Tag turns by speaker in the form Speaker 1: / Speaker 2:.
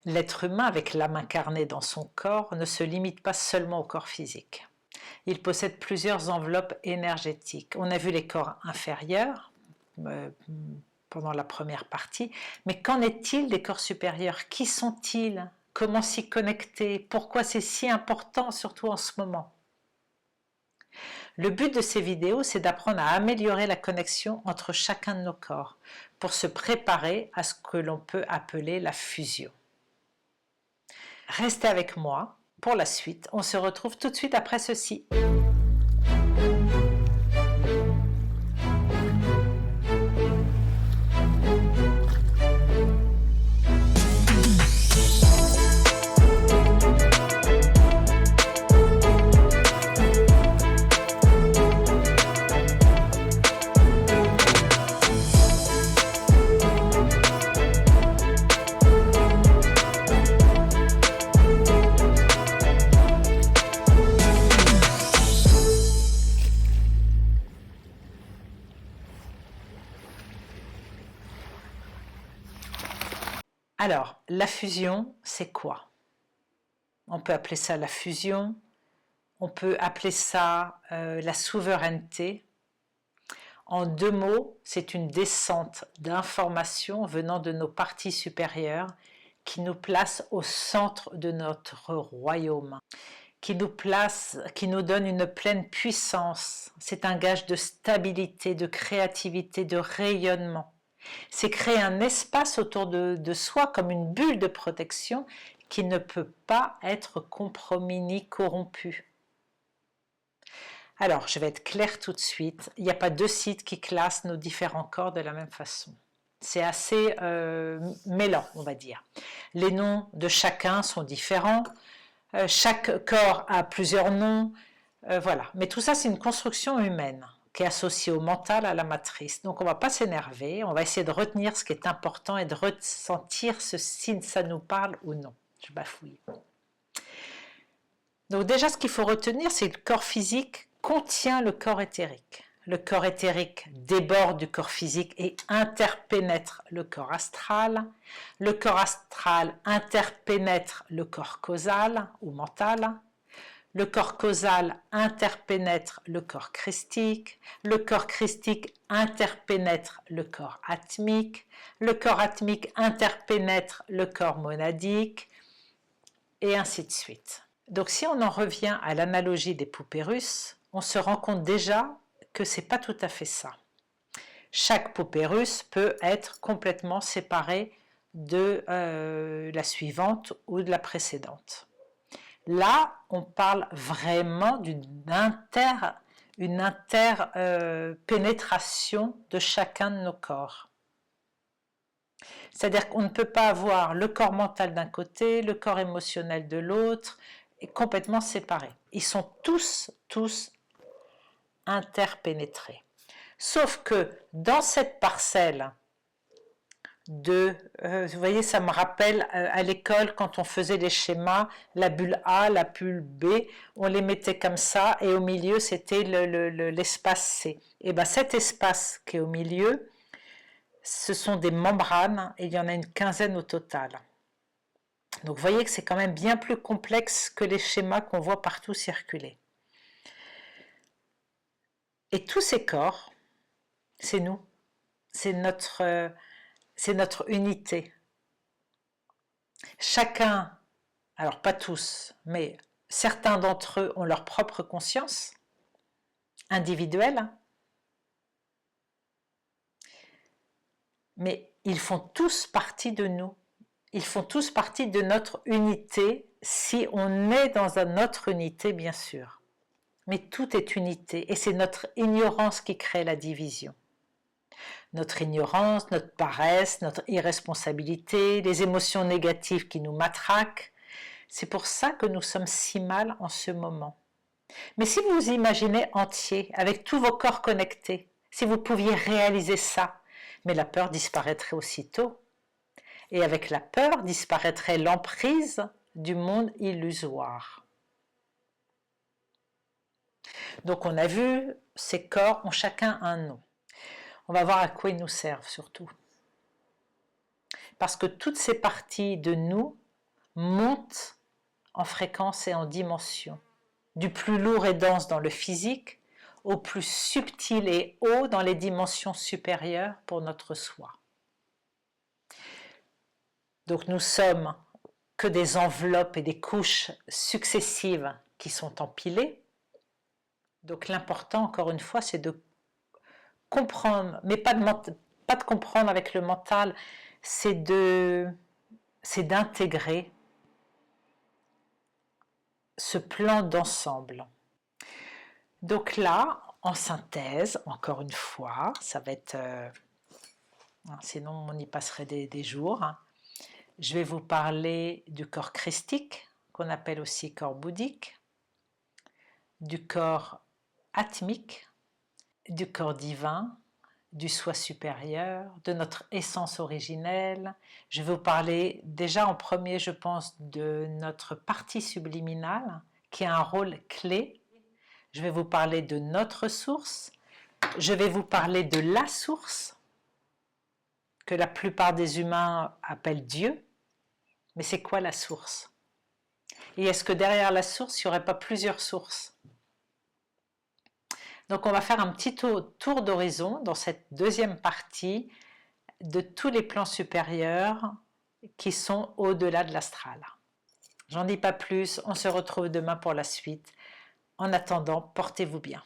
Speaker 1: L'être humain, avec l'âme incarnée dans son corps, ne se limite pas seulement au corps physique. Il possède plusieurs enveloppes énergétiques. On a vu les corps inférieurs pendant la première partie, mais qu'en est-il des corps supérieurs? Qui sont-ils? Comment s'y connecter? Pourquoi c'est si important, surtout en ce moment? Le but de ces vidéos, c'est d'apprendre à améliorer la connexion entre chacun de nos corps pour se préparer à ce que l'on peut appeler la fusion. Restez avec moi pour la suite. On se retrouve tout de suite après ceci. Alors, la fusion, c'est quoi? On peut appeler ça la fusion, on peut appeler ça la souveraineté. En deux mots, c'est une descente d'informations venant de nos parties supérieures qui nous place au centre de notre royaume, qui nous donne une pleine puissance. C'est un gage de stabilité, de créativité, de rayonnement. C'est créer un espace autour de soi comme une bulle de protection qui ne peut pas être compromis ni corrompu. Alors, je vais être claire tout de suite, il n'y a pas deux sites qui classent nos différents corps de la même façon. C'est assez mêlant, on va dire. Les noms de chacun sont différents, chaque corps a plusieurs noms, voilà. Mais tout ça, c'est une construction humaine qui est associée au mental, à la matrice. Donc on ne va pas s'énerver, on va essayer de retenir ce qui est important et de ressentir si ça nous parle ou non. Je bafouille. Donc déjà, ce qu'il faut retenir, c'est que le corps physique contient le corps éthérique. Le corps éthérique déborde du corps physique et interpénètre le corps astral. Le corps astral interpénètre le corps causal ou mental. Le corps causal interpénètre le corps christique, le corps christique interpénètre le corps atmique interpénètre le corps monadique, et ainsi de suite. Donc si on en revient à l'analogie des poupées russes, on se rend compte déjà que ce n'est pas tout à fait ça. Chaque poupée russe peut être complètement séparée de la suivante ou de la précédente. Là, on parle vraiment d'une interpénétration de chacun de nos corps. C'est-à-dire qu'on ne peut pas avoir le corps mental d'un côté, le corps émotionnel de l'autre, et complètement séparés. Ils sont tous interpénétrés. Sauf que dans cette parcelle vous voyez, ça me rappelle à l'école quand on faisait les schémas, la bulle A, la bulle B, on les mettait comme ça et au milieu c'était l'espace C. Et bien cet espace qui est au milieu, ce sont des membranes et il y en a une quinzaine au total. Donc vous voyez que c'est quand même bien plus complexe que les schémas qu'on voit partout circuler. Et tous ces corps, c'est nous, c'est notre unité. Chacun, alors pas tous, mais certains d'entre eux ont leur propre conscience individuelle, mais ils font tous partie de nous. Ils font tous partie de notre unité si on est dans notre unité, bien sûr. Mais tout est unité et c'est notre ignorance qui crée la division. Notre ignorance, notre paresse, notre irresponsabilité, les émotions négatives qui nous matraquent. C'est pour ça que nous sommes si mal en ce moment. Mais si vous vous imaginez entier, avec tous vos corps connectés, si vous pouviez réaliser ça, mais la peur disparaîtrait aussitôt. Et avec la peur disparaîtrait l'emprise du monde illusoire. Donc on a vu, ces corps ont chacun un nom. On va voir à quoi ils nous servent surtout. Parce que toutes ces parties de nous monte en fréquence et en dimension, du plus lourd et dense dans le physique au plus subtil et haut dans les dimensions supérieures pour notre soi. Donc nous sommes que des enveloppes et des couches successives qui sont empilées. Donc l'important, encore une fois, c'est de comprendre, mais pas de comprendre avec le mental, c'est d'intégrer ce plan d'ensemble. Donc là, en synthèse, encore une fois, ça va être... sinon on y passerait des jours. Je vais vous parler du corps christique, qu'on appelle aussi corps bouddhique, du corps atmique, du corps divin, du soi supérieur, de notre essence originelle. Je vais vous parler déjà en premier, je pense, de notre partie subliminale, qui a un rôle clé. Je vais vous parler de notre source. Je vais vous parler de la source, que la plupart des humains appellent Dieu. Mais c'est quoi la source? Et est-ce que derrière la source, il n'y aurait pas plusieurs sources? Donc on va faire un petit tour d'horizon dans cette deuxième partie de tous les plans supérieurs qui sont au-delà de l'astral. J'en dis pas plus, on se retrouve demain pour la suite. En attendant, portez-vous bien.